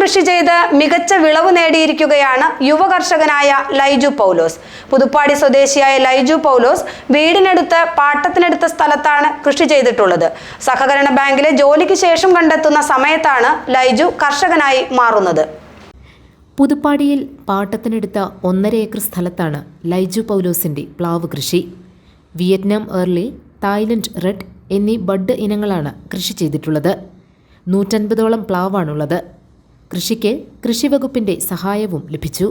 കൃഷി ചെയ്ത് മികച്ച വിളവ് നേടിയിരിക്കുകയാണ് യുവകർഷകനായ ലൈജു പൗലോസ്. പുതുപ്പാടി സ്വദേശിയായ ലൈജു പൗലോസ് വീടിനടുത്ത് പാട്ടത്തിനെടുത്ത സ്ഥലത്താണ് കൃഷി ചെയ്തിട്ടുള്ളത്. സഹകരണ ബാങ്കിലെ ജോലിക്ക് ശേഷം കണ്ടെത്തുന്ന സമയത്താണ് ലൈജു കർഷകനായി മാറുന്നത്. പുതുപ്പാടിയിൽ പാട്ടത്തിനെടുത്ത 1.5 ഏക്കർ സ്ഥലത്താണ് ലൈജു പൗലോസിന്റെ പ്ലാവ് കൃഷി. വിയറ്റ്നാം ഏർലി, തായ്ലൻഡ് റെഡ് എന്നീ ബഡ് ഇനങ്ങളാണ് കൃഷി ചെയ്തിട്ടുള്ളത്. 150ഓളം പ്ലാവാണുള്ളത്. കൃഷിക്ക് കൃഷിവകുപ്പിന്റെ സഹായവും ലഭിച്ചു.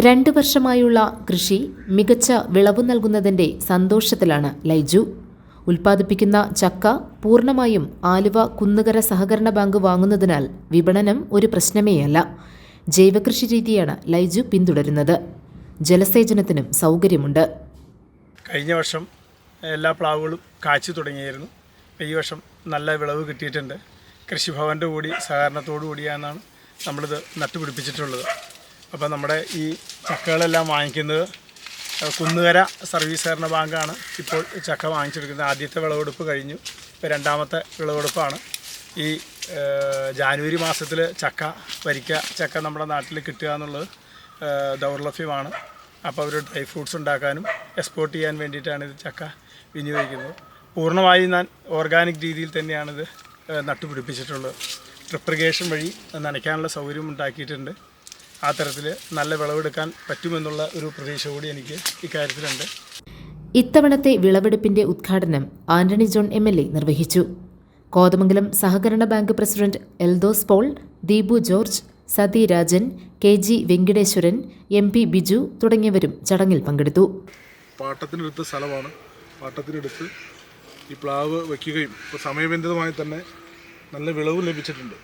രണ്ട് വർഷമായുള്ള കൃഷി മികച്ച വിളവ് നൽകുന്നതിന്റെ സന്തോഷത്തിലാണ് ലൈജു. ഉൽപ്പാദിപ്പിക്കുന്ന ചക്ക പൂർണ്ണമായും ആലുവ കുന്നുകര സഹകരണ ബാങ്ക് വാങ്ങുന്നതിനാൽ വിപണനം ഒരു പ്രശ്നമേയല്ല. ജൈവകൃഷി രീതിയാണ് ലൈജു പിന്തുടരുന്നത്. ജലസേചനത്തിനും സൗകര്യമുണ്ട്. കഴിഞ്ഞ വർഷം എല്ലാ പ്ലാവുകളും കാച്ചു തുടങ്ങിയായിരുന്നു. ഈ വർഷം നല്ല വിളവ് കിട്ടിയിട്ടുണ്ട്. കൃഷിഭവൻ്റെ കൂടി സഹകരണത്തോടു കൂടിയാണ് നമ്മളിത് നട്ടുപിടിപ്പിച്ചിട്ടുള്ളത്. അപ്പോൾ നമ്മുടെ ഈ ചക്കകളെല്ലാം വാങ്ങിക്കുന്നത് കുന്നുകര സർവീസ് സഹകരണ ബാങ്കാണ് ഇപ്പോൾ ചക്ക വാങ്ങിച്ചെടുക്കുന്നത്. ആദ്യത്തെ വിളവെടുപ്പ് കഴിഞ്ഞു. ഇപ്പോൾ രണ്ടാമത്തെ വിളവെടുപ്പാണ്. ഈ ജാനുവരി മാസത്തിൽ വരിക്ക ചക്ക നമ്മുടെ നാട്ടിൽ കിട്ടുക എന്നുള്ളത് ദൗർലഭ്യമാണ്. അപ്പോൾ അവർ ഡ്രൈ ഫ്രൂട്ട്സ് ഉണ്ടാക്കാനും എക്സ്പോർട്ട് ചെയ്യാൻ വേണ്ടിയിട്ടാണ് ഇത് ചക്ക വിനിയോഗിക്കുന്നത്. പൂർണ്ണമായും ഞാൻ ഓർഗാനിക് രീതിയിൽ തന്നെയാണിത് നട്ടുപിടിപ്പിച്ചിട്ടുള്ളത്. ട്രിപ്രിഗേഷൻ വഴി നനയ്ക്കാനുള്ള സൗകര്യം ഉണ്ടാക്കിയിട്ടുണ്ട്. ആ തരത്തിൽ നല്ല വിളവെടുക്കാൻ പറ്റുമെന്നുള്ള ഒരു പ്രതീക്ഷ കൂടി എനിക്ക് ഇക്കാര്യത്തിലുണ്ട്. ഇത്തവണത്തെ വിളവെടുപ്പിന്റെ ഉദ്ഘാടനം ആന്റണി ജോൺ MLA നിർവഹിച്ചു. കോതമംഗലം സഹകരണ bank president Eldhose Paul, Deepu George, Sathi Rajan, KG Venkateswaran, MP Biju തുടങ്ങിയവരും ചടങ്ങിൽ പങ്കെടുത്തു. പാട്ടത്തിനെടുത്ത സ്ഥലമാണ്. പാട്ടത്തിനെടുത്ത് ഈ പ്ലാവ് വയ്ക്കുകയും ഇപ്പോൾ സമയബന്ധിതമായി തന്നെ നല്ല വിളവ് ലഭിച്ചിട്ടുണ്ട്.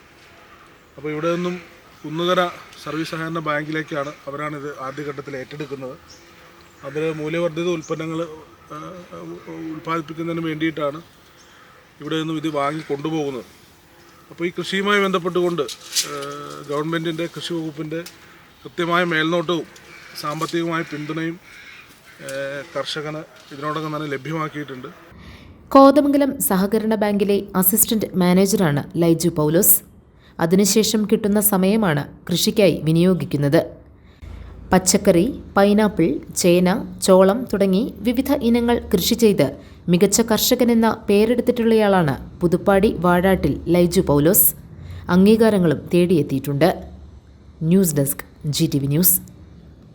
അപ്പോൾ ഇവിടെ നിന്നും കുന്നുകര സർവീസ് സഹകരണ ബാങ്കിലേക്കാണ് അവരാണിത് ആദ്യഘട്ടത്തിൽ ഏറ്റെടുക്കുന്നത്. അവർ മൂല്യവർദ്ധിത ഉൽപ്പന്നങ്ങൾ ഉൽപ്പാദിപ്പിക്കുന്നതിന് വേണ്ടിയിട്ടാണ് ഇവിടെ നിന്നും ഇത് വാങ്ങി കൊണ്ടുപോകുന്നത്. അപ്പോൾ ഈ കൃഷിയുമായി ബന്ധപ്പെട്ടുകൊണ്ട് ഗവൺമെൻറ്റിൻ്റെ കൃഷി വകുപ്പിൻ്റെ കൃത്യമായ മേൽനോട്ടവും സാമ്പത്തികമായ പിന്തുണയും കർഷകന് ഇതിനോടകം തന്നെ ലഭ്യമാക്കിയിട്ടുണ്ട്. കോതമംഗലം സഹകരണ ബാങ്കിലെ അസിസ്റ്റന്റ് മാനേജറാണ് ലൈജു പൗലോസ്. അതിനുശേഷം കിട്ടുന്ന സമയമാണ് കൃഷിക്കായി വിനിയോഗിക്കുന്നത്. പച്ചക്കറി, പൈനാപ്പിൾ, ചേന, ചോളം തുടങ്ങി വിവിധ ഇനങ്ങൾ കൃഷി ചെയ്ത് മികച്ച കർഷകനെന്ന പേരെടുത്തിട്ടുള്ളയാളാണ് പുതുപ്പാടി വാഴാട്ടിൽ ലൈജു പൗലോസ്. അംഗീകാരങ്ങളും തേടിയെത്തിയിട്ടുണ്ട്. News desk GTV news.